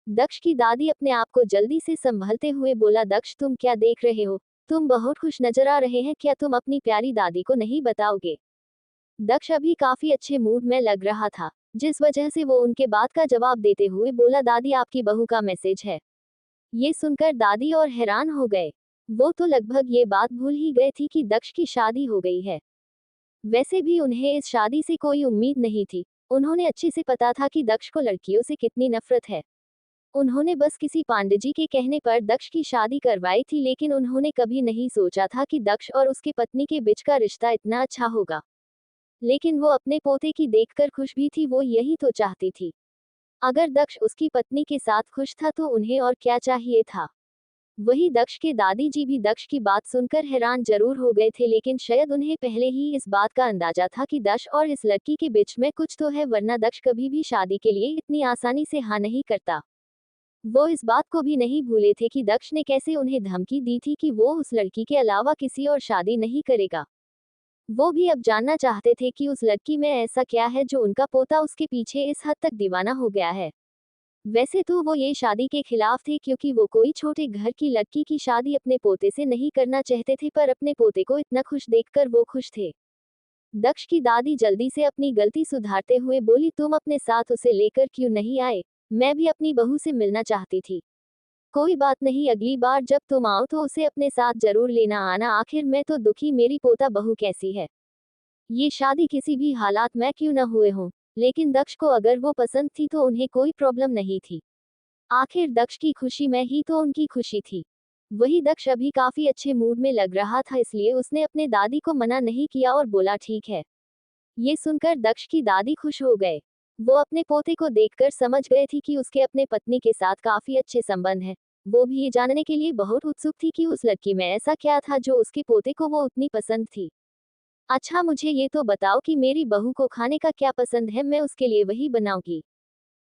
दक्ष की दादी अपने आप को जल्दी से संभलते हुए बोला, दक्ष तुम क्या देख रहे हो? तुम बहुत खुश नजर आ रहे हैं, क्या तुम अपनी प्यारी दादी को नहीं बताओगे? दक्ष अभी काफी अच्छे मूड में लग रहा था, जिस वजह से वो उनके बात का जवाब देते हुए बोला, दादी आपकी बहू का मैसेज है। ये सुनकर दादी और हैरान हो गए। वो तो लगभग ये बात भूल ही गए थी कि दक्ष की शादी हो गई है। वैसे भी उन्हें इस शादी से कोई उम्मीद नहीं थी। उन्होंने अच्छे से पता था कि दक्ष को लड़कियों से कितनी नफरत है। उन्होंने बस किसी पांडेजी के कहने पर दक्ष की शादी करवाई थी, लेकिन उन्होंने कभी नहीं सोचा था कि दक्ष और उसकी पत्नी के बीच का रिश्ता इतना अच्छा होगा। लेकिन वो अपने पोते की देखकर खुश भी थी, वो यही तो चाहती थी। अगर दक्ष उसकी पत्नी के साथ खुश था तो उन्हें और क्या चाहिए था। वही दक्ष के दादी जी भी दक्ष की बात सुनकर हैरान जरूर हो गए थे, लेकिन शायद उन्हें पहले ही इस बात का अंदाजा था कि दक्ष और इस लड़की के बीच में कुछ तो है, वरना दक्ष कभी भी शादी के लिए इतनी आसानी से हाँ नहीं करता। वो इस बात को भी नहीं भूले थे कि दक्ष ने कैसे उन्हें धमकी दी थी कि वो उस लड़की के अलावा किसी और शादी नहीं करेगा। वो भी अब जानना चाहते थे कि उस लड़की में ऐसा क्या है जो उनका पोता उसके पीछे इस हद तक दीवाना हो गया है। वैसे तो वो ये शादी के खिलाफ थे, क्योंकि वो कोई छोटे घर की लड़की की शादी अपने पोते से नहीं करना चाहते थे, पर अपने पोते को इतना खुश देखकर वो खुश थे। दक्ष की दादी जल्दी से अपनी गलती सुधारते हुए बोली, तुम अपने साथ उसे लेकर क्यों नहीं आए? मैं भी अपनी बहू से मिलना चाहती थी। कोई बात नहीं, अगली बार जब तुम आओ तो उसे अपने साथ जरूर लेना आना। आखिर मैं तो दुखी मेरी पोता बहू कैसी है। ये शादी किसी भी हालात में क्यों न हुए हों, लेकिन दक्ष को अगर वो पसंद थी तो उन्हें कोई प्रॉब्लम नहीं थी। आखिर दक्ष की खुशी में ही तो उनकी खुशी थी। वही दक्ष अभी काफी अच्छे मूड में लग रहा था, इसलिए उसने अपने दादी को मना नहीं किया और बोला, ठीक है। ये सुनकर दक्ष की दादी खुश हो गए। वो अपने पोते को देखकर समझ गए थी कि उसके अपने पत्नी के साथ काफी अच्छे संबंध हैं। वो भी ये जानने के लिए बहुत उत्सुक थी कि उस लड़की में ऐसा क्या था जो उसके पोते को वो उतनी पसंद थी। अच्छा मुझे ये तो बताओ कि मेरी बहू को खाने का क्या पसंद है, मैं उसके लिए वही बनाऊंगी।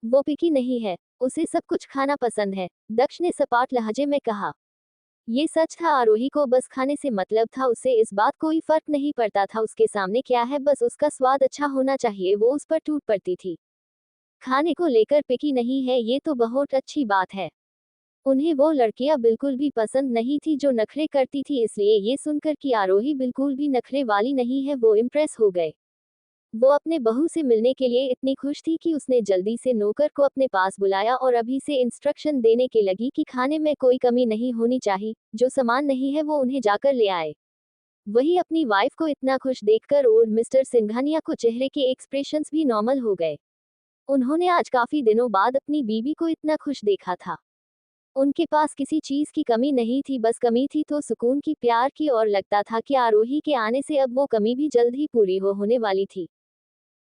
वो पिकी नहीं है, उसे सब कुछ खाना पसंद है, दक्ष ने सपाट लहजे में कहा। ये सच था, आरोही को बस खाने से मतलब था, उसे इस बात कोई फर्क नहीं पड़ता था उसके सामने क्या है, बस उसका स्वाद अच्छा होना चाहिए, वो उस पर टूट पड़ती थी। खाने को लेकर पिकी नहीं है, ये तो बहुत अच्छी बात है। उन्हें वो लड़कियां बिल्कुल भी पसंद नहीं थी जो नखरे करती थी, इसलिए ये सुनकर कि आरोही बिल्कुल भी नखरे वाली नहीं है, वो इम्प्रेस हो गए। वो अपने बहू से मिलने के लिए इतनी खुश थी कि उसने जल्दी से नौकर को अपने पास बुलाया और अभी से इंस्ट्रक्शन देने के लगी कि खाने में कोई कमी नहीं होनी चाहिए, जो सामान नहीं है वो उन्हें जाकर ले आए। वही अपनी वाइफ को इतना खुश देखकर और मिस्टर सिंघानिया को चेहरे के एक्सप्रेशंस भी नॉर्मल हो गए। उन्होंने आज काफी दिनों बाद अपनी बीवी को इतना खुश देखा था। उनके पास किसी चीज की कमी नहीं थी, बस कमी थी तो सुकून की, प्यार की, और लगता था कि आरोही के आने से अब वो कमी भी जल्द ही पूरी होने वाली थी।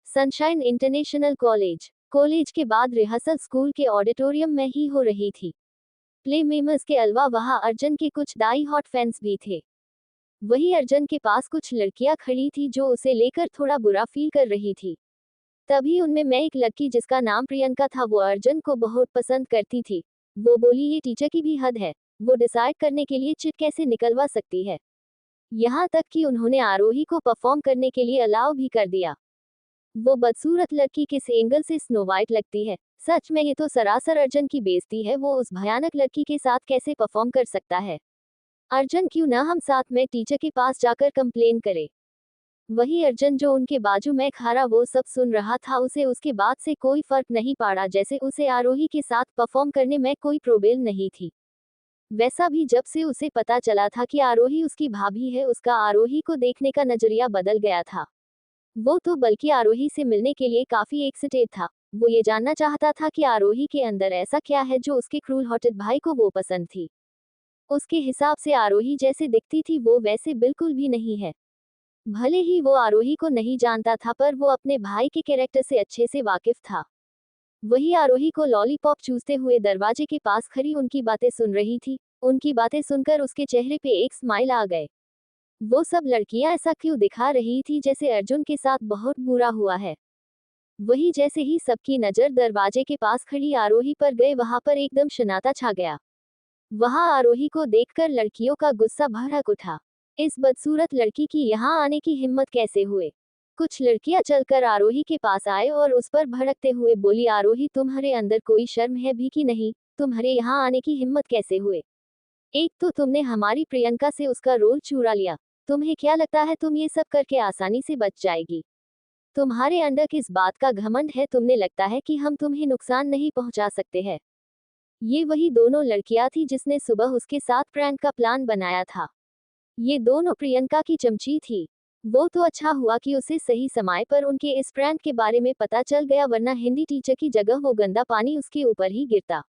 सनशाइन इंटरनेशनल कॉलेज के बाद रिहर्सल स्कूल के ऑडिटोरियम में ही हो रही थी। प्ले मेमर्स के अलावा वहां अर्जुन के कुछ डाई हॉट फैंस भी थे। वही अर्जुन के पास कुछ लड़कियां खड़ी थी जो उसे लेकर थोड़ा बुरा फील कर रही थी। तभी उनमें मैं एक लड़की जिसका नाम प्रियंका था, वो अर्जुन को बहुत पसंद करती थी। वो बोली, ये टीचर की भी हद है, वो डिसाइड करने के लिए चिट कैसे निकलवा सकती है। यहाँ तक कि उन्होंने आरोही को परफॉर्म करने के लिए अलाउ भी कर दिया। वो बदसूरत लड़की किस एंगल से स्नो वाइट लगती है। सच में ये तो सरासर अर्जुन की बेइज्जती है, वो उस भयानक लड़की के साथ कैसे परफॉर्म कर सकता है। अर्जुन क्यों ना हम साथ में टीचर के पास जाकर कंप्लेन करे। वही अर्जुन जो उनके बाजू में खड़ा वो सब सुन रहा था, उसे उसके बात से कोई फर्क नहीं पड़ा, जैसे उसे आरोही के साथ परफॉर्म करने में कोई प्रॉब्लम नहीं थी। वैसा भी जब से उसे पता चला था कि आरोही उसकी भाभी है, उसका आरोही को देखने का नजरिया बदल गया था। वो तो बल्कि आरोही से मिलने के लिए काफी एक्साइटेड था। वो ये जानना चाहता था कि आरोही के अंदर ऐसा क्या है जो उसके क्रूल हॉटेड भाई को वो पसंद थी। उसके हिसाब से आरोही जैसे दिखती थी वो वैसे बिल्कुल भी नहीं है। भले ही वो आरोही को नहीं जानता था, पर वो अपने भाई के कैरेक्टर से अच्छे से वाकिफ था। वही आरोही को लॉलीपॉप चूसते हुए दरवाजे के पास खड़ी उनकी बातें सुन रही थी। उनकी बातें सुनकर उसके चेहरे पे एक स्माइल आ गए। वो सब लड़कियां ऐसा क्यों दिखा रही थी जैसे अर्जुन के साथ बहुत बुरा हुआ है। वही जैसे ही सबकी नजर दरवाजे के पास खड़ी आरोही पर गए, वहां पर एकदम सन्नाटा छा गया। वहां आरोही को देखकर लड़कियों का गुस्सा भड़क उठा। इस बदसूरत लड़की की यहाँ आने की हिम्मत कैसे हुए। कुछ लड़कियां चलकर आरोही के पास आए और उस पर भड़कते हुए बोली, आरोही तुम्हारे अंदर कोई शर्म है भी कि नहीं? तुम्हारे यहाँ आने की हिम्मत कैसे हुए? एक तो तुमने हमारी प्रियंका से उसका रोल चुरा लिया। तुम्हें क्या लगता है तुम ये सब करके आसानी से बच जाएगी? तुम्हारे अंदर किस बात का घमंड है? तुम्हें लगता है कि हम तुम्हें नुकसान नहीं पहुंचा सकते हैं? ये वही दोनों लड़कियां थी जिसने सुबह उसके साथ प्रैंक का प्लान बनाया था। ये दोनों प्रियंका की चमची थी। वो तो अच्छा हुआ कि उसे सही समय पर उनके इस प्रैंक के बारे में पता चल गया, वरना हिंदी टीचर की जगह वो गंदा पानी उसके ऊपर ही गिरता।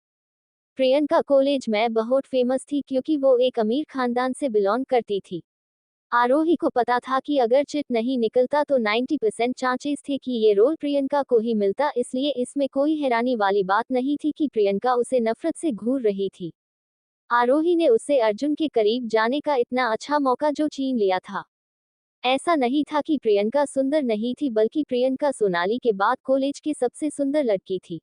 प्रियंका कॉलेज में बहुत फेमस थी क्योंकि वो एक अमीर खानदान से बिलोंग करती थी। आरोही को पता था कि अगर चिट नहीं निकलता तो 90% चांसेस थे कि ये रोल प्रियंका को ही मिलता, इसलिए इसमें कोई हैरानी वाली बात नहीं थी कि प्रियंका उसे नफरत से घूर रही थी। आरोही ने उससे अर्जुन के करीब जाने का इतना अच्छा मौका जो छीन लिया था। ऐसा नहीं था कि प्रियंका सुंदर नहीं थी, बल्कि प्रियंका सोनाली के बाद कॉलेज की सबसे सुंदर लड़की थी।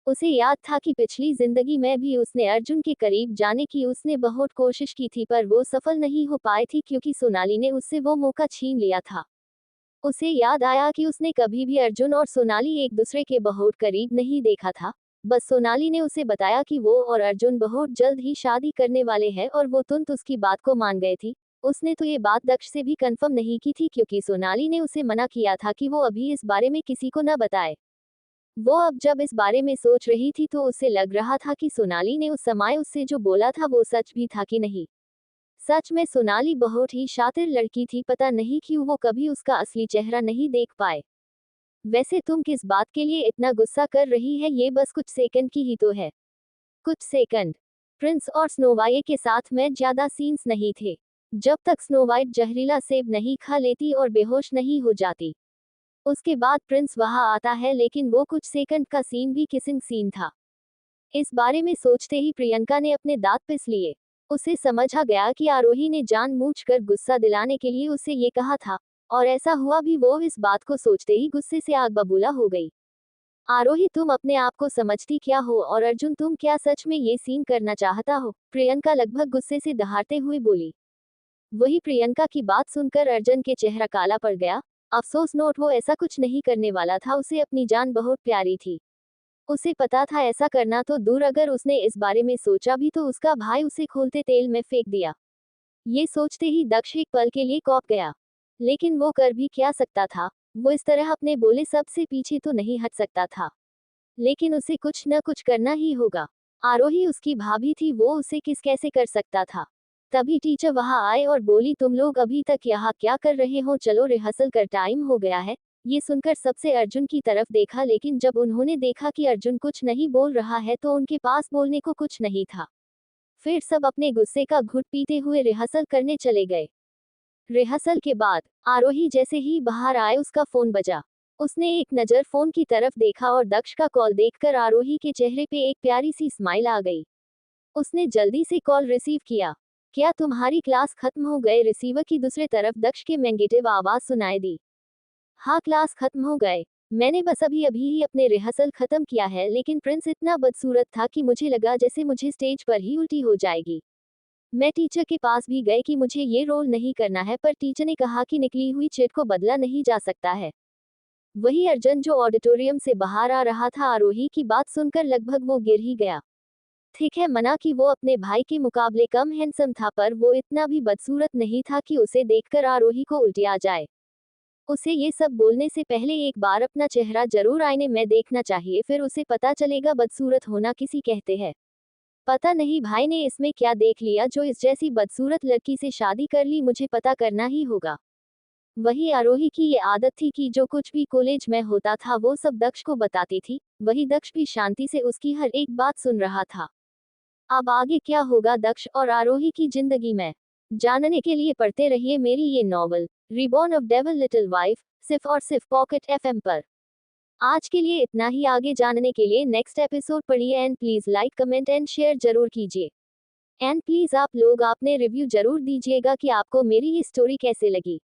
उसे याद था कि पिछली जिंदगी में भी उसने अर्जुन के करीब जाने की उसने बहुत कोशिश की थी, पर वो सफल नहीं हो पाई थी क्योंकि सोनाली ने उससे वो मौका छीन लिया था। उसे याद आया कि उसने कभी भी अर्जुन और सोनाली एक दूसरे के बहुत करीब नहीं देखा था। बस सोनाली ने उसे बताया कि वो और अर्जुन बहुत जल्द ही शादी करने वाले हैं और वो तुरंत उसकी बात को मान गए थी। उसने तो ये बात दक्ष से भी कंफर्म नहीं की थी क्योंकि सोनाली ने उसे मना किया था कि वो अभी इस बारे में किसी को न बताए। वो अब जब इस बारे में सोच रही थी तो उसे लग रहा था कि सोनाली ने उस समय उससे जो बोला था वो सच भी था कि नहीं। सच में सोनाली बहुत ही शातिर लड़की थी, पता नहीं क्यों वो कभी उसका असली चेहरा नहीं देख पाए। वैसे तुम किस बात के लिए इतना गुस्सा कर रही है? ये बस कुछ सेकंड की ही तो है। कुछ सेकंड। प्रिंस और स्नो वाइट के साथ में ज्यादा सीन्स नहीं थे। जब तक स्नो वाइट जहरीला सेब नहीं खा लेती और बेहोश नहीं हो जाती, उसके बाद प्रिंस वहां आता है, लेकिन वो कुछ सेकंड का सीन भी किसिंग सीन था। इस बारे में सोचते ही प्रियंका ने अपने दांत पिस लिए। उसे समझ आ गया कि आरोही ने जानबूझकर गुस्सा दिलाने के लिए उसे ये कहा था, और ऐसा हुआ भी। वो इस बात को सोचते ही गुस्से से आग बबूला हो गई। आरोही, तुम अपने आप को समझती क्या हो? और अर्जुन, तुम क्या सच में ये सीन करना चाहता हो? प्रियंका लगभग गुस्से से दहाड़ते हुए बोली। वही प्रियंका की बात सुनकर अर्जुन के चेहरा काला पड़ गया। अफसोस नोट, वो ऐसा कुछ नहीं करने वाला था। उसे अपनी जान बहुत प्यारी थी। उसे पता था ऐसा करना तो दूर, अगर उसने इस बारे में सोचा भी तो उसका भाई उसे खोलते तेल में फेंक दिया। ये सोचते ही दक्ष एक पल के लिए कौंप गया। लेकिन वो कर भी क्या सकता था? वो इस तरह अपने बोले सब से पीछे तो नहीं हट सकता था। लेकिन उसे कुछ न कुछ करना ही होगा। आरोही उसकी भाभी थी, वो उसे किस कैसे कर सकता था। तभी टीचर वहां आए और बोली, तुम लोग अभी तक यहाँ क्या कर रहे हो? चलो रिहर्सल कर टाइम हो गया है। ये सुनकर सबसे अर्जुन की तरफ देखा, लेकिन जब उन्होंने देखा कि अर्जुन कुछ नहीं बोल रहा है तो उनके पास बोलने को कुछ नहीं था। फिर सब अपने गुस्से का घुट पीते हुए रिहर्सल करने चले गए। रिहर्सल के बाद आरोही जैसे ही बाहर आए उसका फोन बजा। उसने एक नजर फोन की तरफ देखा और दक्ष का कॉल देखकर आरोही के चेहरे पे एक प्यारी सी स्माइल आ गई। उसने जल्दी से कॉल रिसीव किया। क्या तुम्हारी क्लास खत्म हो गए? रिसीवर की दूसरी तरफ दक्ष की नेगेटिव आवाज सुनाई दी। हाँ, क्लास खत्म हो गए। मैंने बस अभी अभी ही अपने रिहर्सल खत्म किया है, लेकिन प्रिंस इतना बदसूरत था कि मुझे लगा जैसे मुझे स्टेज पर ही उल्टी हो जाएगी। मैं टीचर के पास भी गए कि मुझे ये रोल नहीं करना है, पर टीचर ने कहा कि निकली हुई चिट को बदला नहीं जा सकता है। वही अर्जुन जो ऑडिटोरियम से बाहर आ रहा था, आरोही की बात सुनकर लगभग वो गिर ही गया। ठीक है, मना कि वो अपने भाई के मुकाबले कम हैंडसम था, पर वो इतना भी बदसूरत नहीं था कि उसे देखकर आरोही को उल्टी आ जाए। उसे ये सब बोलने से पहले एक बार अपना चेहरा जरूर आईने में देखना चाहिए, फिर उसे पता चलेगा बदसूरत होना किसी कहते हैं। पता नहीं भाई ने इसमें क्या देख लिया जो इस जैसी बदसूरत लड़की से शादी कर ली। मुझे पता करना ही होगा। वही आरोही की ये आदत थी कि जो कुछ भी कॉलेज में होता था वो सब दक्ष को बताती थी। वही दक्ष भी शांति से उसकी हर एक बात सुन रहा था। अब आगे क्या होगा दक्ष और आरोही की जिंदगी में, जानने के लिए पढ़ते रहिए मेरी ये novel reborn of devil little wife, सिर्फ और सिर्फ पॉकेट एफएम पर। आज के लिए इतना ही। आगे जानने के लिए नेक्स्ट एपिसोड पढ़िए and please like, comment and share जरूर कीजिए। एंड प्लीज आप लोग आपने रिव्यू जरूर दीजिएगा कि आपको मेरी ये स्टोरी कैसे लगी।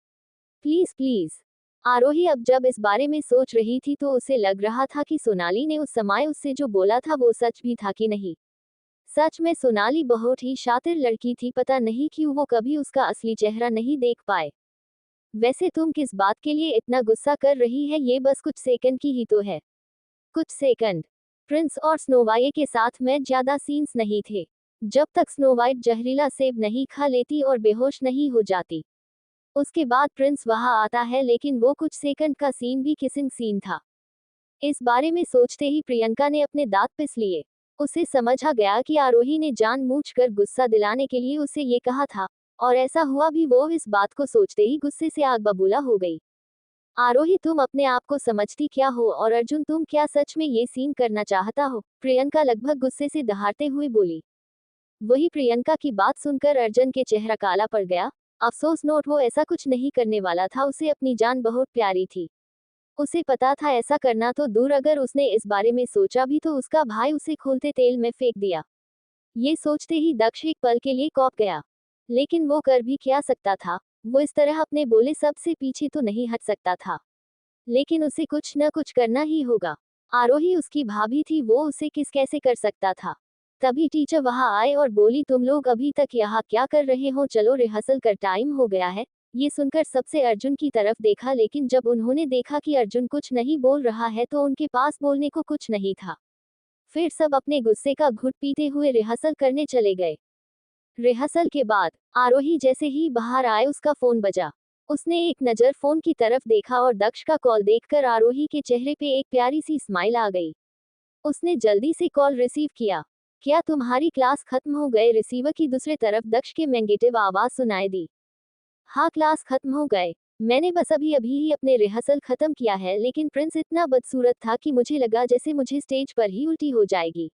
Please please. आरोही अब जब इस बारे में सोच रही थी तो उसे लग रहा था कि सोनाली ने उस समय उससे जो बोला था वो सच भी था कि नहीं। सच में सोनाली बहुत ही शातिर लड़की थी, पता नहीं क्यों वो कभी उसका असली चेहरा नहीं देख पाए। वैसे तुम किस बात के लिए इतना गुस्सा कर रही है? ये बस कुछ सेकंड की ही तो है। कुछ सेकंड। प्रिंस और स्नो वाइट के साथ में ज्यादा सीन्स नहीं थे। जब तक स्नो वाइट जहरीला सेब नहीं खा लेती और बेहोश नहीं हो जाती। उसके बाद प्रिंस वहां आता है, लेकिन वो कुछ सेकंड का सीन भी किसिंग सीन था। इस बारे में सोचते ही प्रियंका ने अपने दांत पिस लिए। उसे समझ आ गया कि आरोही ने जानबूझकर गुस्सा दिलाने के लिए उसे ये कहा था, और ऐसा हुआ भी। वो इस बात को सोचते ही गुस्से से आग बबूला हो गई। आरोही, तुम अपने आप को समझती क्या हो, और अर्जुन, तुम क्या सच में ये सीन करना चाहता हो? प्रियंका लगभग गुस्से से दहाड़ते हुए बोली। वही प्रियंका की बात सुनकर अर्जुन के चेहरा काला पड़ गया। अफसोस नोट, वो ऐसा कुछ नहीं करने वाला था। उसे अपनी जान बहुत प्यारी थी। उसे पता था ऐसा करना तो दूर, अगर उसने इस बारे में सोचा भी तो उसका भाई उसे खोलते तेल में फेंक दिया। ये सोचते ही दक्ष एक पल के लिए कौंप गया। लेकिन वो कर भी क्या सकता था? वो इस तरह अपने बोले सब से पीछे तो नहीं हट सकता था। लेकिन उसे कुछ न कुछ करना ही होगा। आरोही उसकी भाभी थी, वो उसे किस कैसे कर सकता था। तभी टीचर वहां आए और बोली, तुम लोग अभी तक यहाँ क्या कर रहे हो? चलो, रिहर्सल का टाइम हो गया है। ये सुनकर सबसे अर्जुन की तरफ देखा, लेकिन जब उन्होंने देखा कि अर्जुन कुछ नहीं बोल रहा है तो उनके पास बोलने को कुछ नहीं था। फिर सब अपने गुस्से का घुट पीते हुए रिहर्सल करने चले गए। रिहर्सल के बाद आरोही जैसे ही बाहर आए, उसका फोन बजा। उसने एक नज़र फोन की तरफ देखा और दक्ष का कॉल देखकर आरोही के चेहरे पे एक प्यारी सी स्माइल आ गई। उसने जल्दी से कॉल रिसीव किया। क्या तुम्हारी क्लास खत्म हो गए? रिसीवर की दूसरी तरफ दक्ष के नेगेटिव आवाज सुनाई दी। हाँ, क्लास खत्म हो गए। मैंने बस अभी अभी ही अपने रिहर्सल खत्म किया है, लेकिन प्रिंस इतना बदसूरत था कि मुझे लगा जैसे मुझे स्टेज पर ही उल्टी हो जाएगी।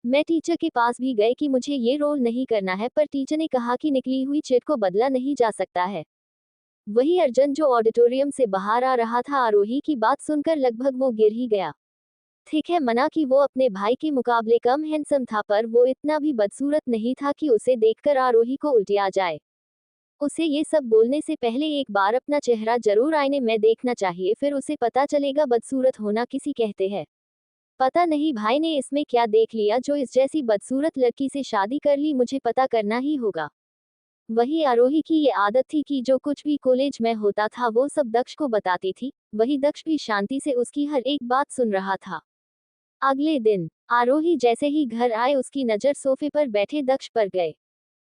मैं टीचर के पास भी गए कि मुझे ये रोल नहीं करना है, पर टीचर ने कहा कि निकली हुई चिट को बदला नहीं जा सकता है। वही अर्जुन जो ऑडिटोरियम से बाहर आ रहा था, आरोही की बात सुनकर लगभग वो गिर ही गया। ठीक है, मना कि वो अपने भाई के मुकाबले कम हैंडसम था, पर वो इतना भी बदसूरत नहीं था कि उसे देखकर आरोही को उल्टी आ जाए। उसे ये सब बोलने से पहले एक बार अपना चेहरा जरूर आईने में देखना चाहिए, फिर उसे पता चलेगा बदसूरत होना किसी कहते हैं। पता नहीं भाई ने इसमें क्या देख लिया जो इस जैसी बदसूरत लड़की से शादी कर ली। मुझे पता करना ही होगा। वही आरोही की ये आदत थी कि जो कुछ भी कॉलेज में होता था वो सब दक्ष को बताती थी। वही दक्ष भी शांति से उसकी हर एक बात सुन रहा था। अगले दिन आरोही जैसे ही घर आए, उसकी नजर सोफे पर बैठे दक्ष पर गए।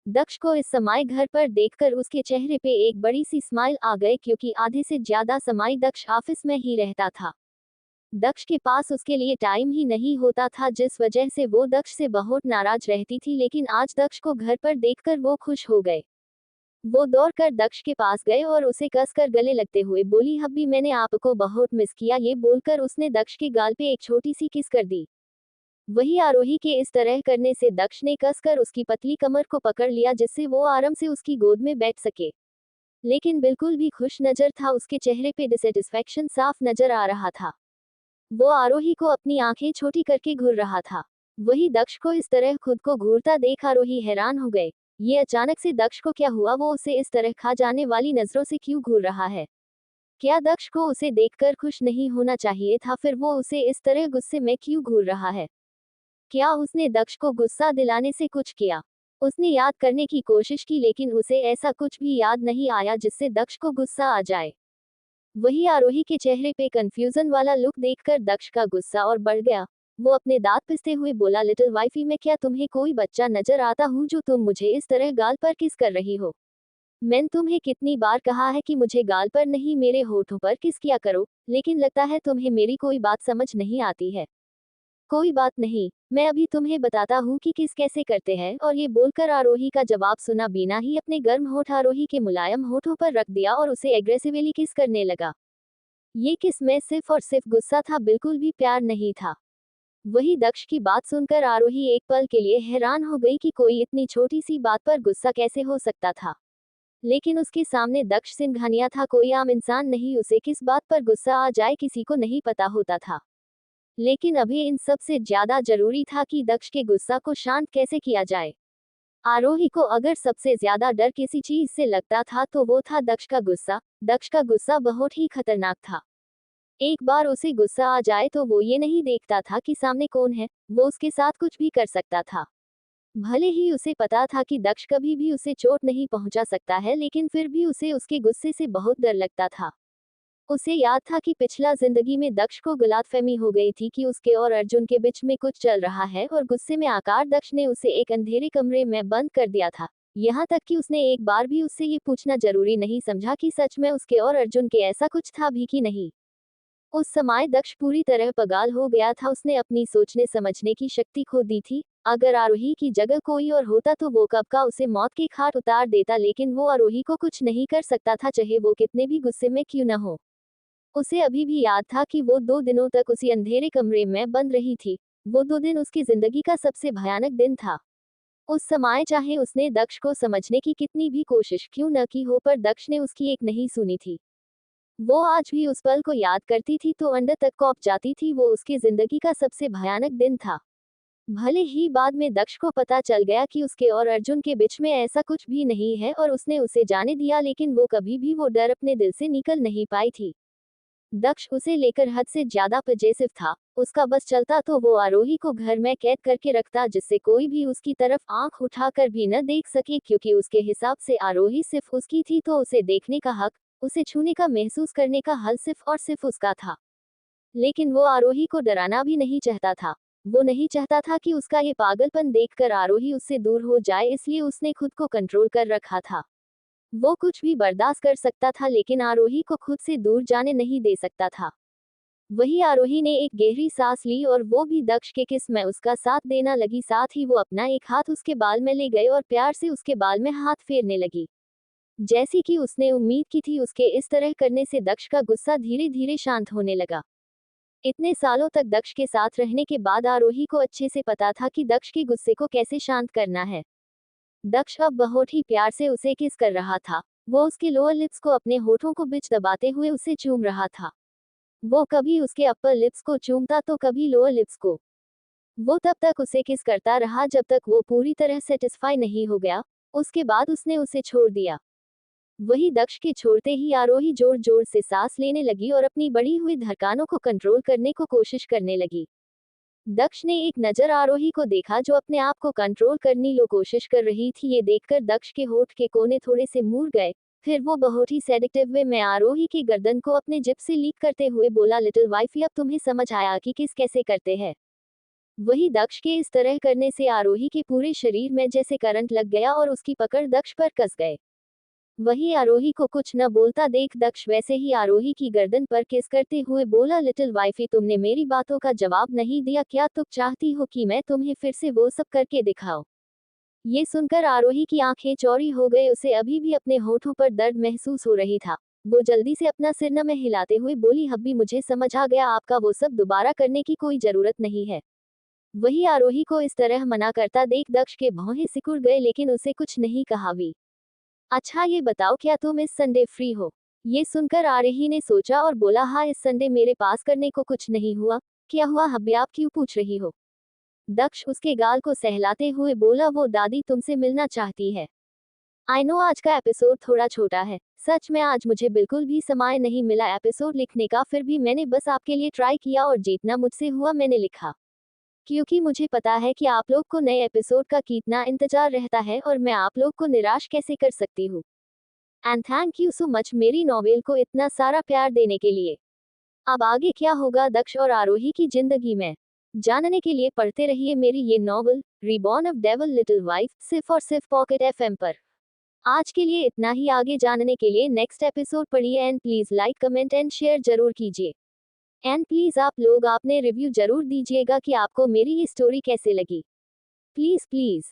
दक्ष को इस समय घर पर देखकर उसके चेहरे पे एक बड़ी सी स्माइल आ गई, क्योंकि आधे से ज्यादा समय दक्ष ऑफिस में ही रहता था। दक्ष के पास उसके लिए टाइम ही नहीं होता था, जिस वजह से वो दक्ष से बहुत नाराज रहती थी। लेकिन आज दक्ष को घर पर देखकर वो खुश हो गए। वो दौड़कर दक्ष के पास गए और उसे कसकर गले लगते हुए बोली, हब्बी, मैंने आपको बहुत मिस किया। ये बोलकर उसने दक्ष के गाल पे एक छोटी सी किस कर दी। वही आरोही के इस तरह करने से दक्ष ने कसकर उसकी पतली कमर को पकड़ लिया, जिससे वो आराम से उसकी गोद में बैठ सके। लेकिन बिल्कुल भी खुश नजर था, उसके चेहरे पे डिससेटिस्फैक्शन साफ नजर आ रहा था। वो आरोही को अपनी आंखें छोटी करके घूर रहा था। वही दक्ष को इस तरह खुद को घूरता देख आरोही हैरान हो गए। ये अचानक से दक्ष को क्या हुआ? वो उसे इस तरह खा जाने वाली नजरों से क्यों घूर रहा है? क्या दक्ष को उसे देखकर खुश नहीं होना चाहिए था? फिर वो उसे इस तरह गुस्से में क्यों घूर रहा है? क्या उसने दक्ष को गुस्सा दिलाने से कुछ किया? उसने याद करने की कोशिश की, लेकिन उसे ऐसा कुछ भी याद नहीं आया जिससे दक्ष को गुस्सा आ जाए। वही आरोही के चेहरे पे कंफ्यूजन वाला लुक देखकर दक्ष का गुस्सा और बढ़ गया। वो अपने दांत पिसते हुए बोला, लिटिल वाइफी, मैं क्या तुम्हें कोई बच्चा नजर आता हूँ जो तुम मुझे इस तरह गाल पर किस कर रही हो? मैंने तुम्हें कितनी बार कहा है कि मुझे गाल पर नहीं, मेरे होठों पर किस किया करो, लेकिन लगता है तुम्हें मेरी कोई बात समझ नहीं आती है। कोई बात नहीं, मैं अभी तुम्हें बताता हूँ कि किस कैसे करते हैं। और ये बोलकर आरोही का जवाब सुना बिना ही अपने गर्म होठ आरोही के मुलायम होठों पर रख दिया और उसे एग्रेसिवली किस करने लगा। ये किस में सिर्फ और सिर्फ गुस्सा था, बिल्कुल भी प्यार नहीं था। वही दक्ष की बात सुनकर आरोही एक पल के लिए हैरान हो गई कि कोई इतनी छोटी सी बात पर गुस्सा कैसे हो सकता था। लेकिन उसके सामने दक्ष सिंघानिया था, कोई आम इंसान नहीं। उसे किस बात पर गुस्सा आ जाए किसी को नहीं पता होता था। लेकिन अभी इन सब से ज्यादा जरूरी था कि दक्ष के गुस्सा को शांत कैसे किया जाए। आरोही को अगर सबसे ज्यादा डर किसी चीज से लगता था तो वो था दक्ष का गुस्सा। दक्ष का गुस्सा बहुत ही खतरनाक था। एक बार उसे गुस्सा आ जाए तो वो ये नहीं देखता था कि सामने कौन है, वो उसके साथ कुछ भी कर सकता था। भले ही उसे पता था कि दक्ष कभी भी उसे चोट नहीं पहुंचा सकता है, लेकिन फिर भी उसे उसके गुस्से से बहुत डर लगता था। उसे याद था कि पिछला जिंदगी में दक्ष को गलतफहमी हो गई थी कि उसके और अर्जुन के बीच में कुछ चल रहा है, और गुस्से में आकर दक्ष ने उसे एक अंधेरे कमरे में बंद कर दिया था। यहाँ तक कि उसने एक बार भी उससे ये पूछना जरूरी नहीं समझा कि सच में उसके और अर्जुन के ऐसा कुछ था भी कि नहीं। उस समय दक्ष पूरी तरह पागल हो गया था। उसने अपनी सोचने समझने की शक्ति खो दी थी। अगर आरोही की जगह कोई और होता तो वो कब का उसे मौत के घाट उतार देता, लेकिन वो आरोही को कुछ नहीं कर सकता था, चाहे वो कितने भी गुस्से में क्यों न हो। उसे अभी भी याद था कि वो 2 दिनों तक उसी अंधेरे कमरे में बंद रही थी। वो 2 दिन उसकी जिंदगी का सबसे भयानक दिन था। उस समय चाहे उसने दक्ष को समझने की कितनी भी कोशिश क्यों न की हो, पर दक्ष ने उसकी एक नहीं सुनी थी। वो आज भी उस पल को याद करती थी तो अंदर तक कौंप जाती थी। वो उसकी जिंदगी का सबसे भयानक दिन था। भले ही बाद में दक्ष को पता चल गया कि उसके और अर्जुन के बीच में ऐसा कुछ भी नहीं है और उसने उसे जाने दिया, लेकिन वो कभी भी वो डर अपने दिल से निकल नहीं पाई थी। दक्ष उसे लेकर हद से ज्यादा पजेसिव था। उसका बस चलता तो वो आरोही को घर में कैद करके रखता, जिससे कोई भी उसकी तरफ आंख उठाकर भी न देख सके, क्योंकि उसके हिसाब से आरोही सिर्फ उसकी थी, तो उसे देखने का हक, उसे छूने का, महसूस करने का हल सिर्फ और सिर्फ उसका था। लेकिन वो आरोही को डराना भी नहीं चाहता था। वो नहीं चाहता था कि उसका ये पागलपन देखकर आरोही उससे दूर हो जाए, इसलिए उसने खुद को कंट्रोल कर रखा था। वो कुछ भी बर्दाश्त कर सकता था, लेकिन आरोही को खुद से दूर जाने नहीं दे सकता था। वही आरोही ने एक गहरी सांस ली और वो भी दक्ष के किस में उसका साथ देना लगी। साथ ही वो अपना एक हाथ उसके बाल में ले गए और प्यार से उसके बाल में हाथ फेरने लगी। जैसी कि उसने उम्मीद की थी, उसके इस तरह करने से दक्ष का गुस्सा धीरे धीरे शांत होने लगा। इतने सालों तक दक्ष के साथ रहने के बाद आरोही को अच्छे से पता था कि दक्ष के गुस्से को कैसे शांत करना है। दक्ष अब बहुत ही प्यार से उसे किस कर रहा था। वो उसके लोअर लिप्स को अपने होठों को बीच दबाते हुए उसे चूम रहा था। वो कभी उसके अपर लिप्स को चूमता तो कभी लोअर लिप्स को। वो तब तक उसे किस करता रहा जब तक वो पूरी तरह सेटिस्फाई नहीं हो गया। उसके बाद उसने उसे छोड़ दिया। वही दक्ष के छोड़ते ही आरोही जोर जोर से सांस लेने लगी और अपनी बढ़ी हुई धड़कनों को कंट्रोल करने को कोशिश करने लगी। दक्ष ने एक नजर आरोही को देखा, जो अपने आप को कंट्रोल करने की कोशिश कर रही थी। ये देखकर दक्ष के होठ के कोने थोड़े से मुड़ गए। फिर वो बहुत ही सेडेक्टिव वे में आरोही की गर्दन को अपने जिप से लीक करते हुए बोला, लिटिल वाइफी, अब तुम्हें समझ आया कि किस कैसे करते हैं। वही दक्ष के इस तरह करने से आरोही के पूरे शरीर में जैसे करंट लग गया और उसकी पकड़ दक्ष पर कस गए। वही आरोही को कुछ न बोलता देख दक्ष वैसे ही आरोही की गर्दन पर किस करते हुए बोला, लिटिल वाइफी, तुमने मेरी बातों का जवाब नहीं दिया। क्या तुम चाहती हो कि मैं तुम्हें फिर से वो सब करके दिखाऊं? ये सुनकर आरोही की आंखें चौड़ी हो गई। उसे अभी भी अपने होठों पर दर्द महसूस हो रही था। वो जल्दी से अपना सिर न में हिलाते हुए बोली, हब्बी, मुझे समझ आ गया, आपका वो सब दोबारा करने की कोई जरूरत नहीं है। वही आरोही को इस तरह मना करता देख दक्ष के भौहें सिकुड़ गए, लेकिन उसे कुछ नहीं कहा भी। अच्छा ये बताओ, क्या तुम इस संडे फ्री हो? ये सुनकर आरोही ने सोचा और बोला, हाँ, इस संडे मेरे पास करने को कुछ नहीं हुआ। क्या हुआ हब्बी, आप क्यों पूछ रही हो? दक्ष उसके गाल को सहलाते हुए बोला, वो दादी तुमसे मिलना चाहती है। आई नो आज का एपिसोड थोड़ा छोटा है। सच में आज मुझे बिल्कुल भी समय नहीं मिला एपिसोड लिखने का, फिर भी मैंने बस आपके लिए ट्राई किया और जितना मुझसे हुआ मैंने लिखा। क्योंकि मुझे पता है कि आप लोग को नए एपिसोड का कितना इंतजार रहता है और मैं आप लोग को निराश कैसे कर सकती हूँ। And thank you so much मेरी नॉवेल को इतना सारा प्यार देने के लिए। अब आगे क्या होगा दक्ष और आरोही की जिंदगी में, जानने के लिए पढ़ते रहिए मेरी ये novel reborn of devil little wife, सिर्फ और सिर्फ पॉकेट एफएम पर। आज के लिए इतना ही। आगे जानने के लिए नेक्स्ट एपिसोड पढ़िए and please like, comment and share जरूर कीजिए। एंड प्लीज आप लोग अपने रिव्यू जरूर दीजिएगा कि आपको मेरी ये स्टोरी कैसे लगी। Please please.